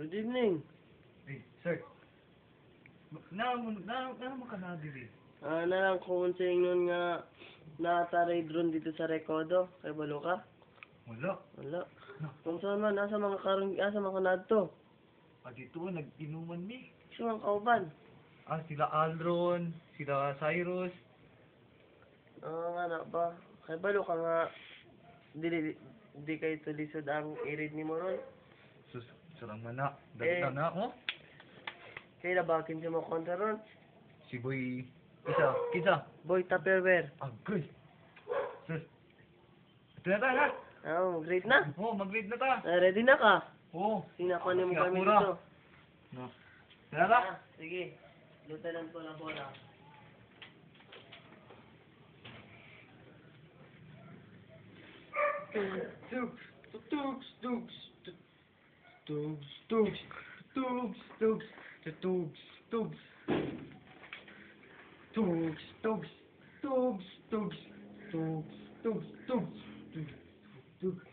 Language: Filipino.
Good evening. Eh, sir. Naman ka na diri. Nalang kung sa inyo nga nataray drone dito sa Recodo. Kay balo ka? Wala. Wala. Kung saan man, asa mga kanadto? Dito, nag-inuman ni. Gusto mga kauban. Sila Aldron, sila Cyrus. Nga na ba? Kay balo ka nga, di kayo tulisod ang irid ni mo ron. Sarang mana. Dagda na, oh. Kaya nabakin siya mo kontra ron. Si Boy, Kisa. Boy Tupperware. Agay. Sus. Ito na tayo, ha? Great na. Oo, mag-read na ta. Ready na ka? Oo. Sinakuha mo kami Singapura. dito. No. Tara ta. Sige. Lieutenant ko na bola. Tugs, tugs, tugs, tugs, tugs, tugs, tugs, tugs, tugs, tugs, tugs, tugs, tugs, tugs, tugs, tugs, tugs, tugs.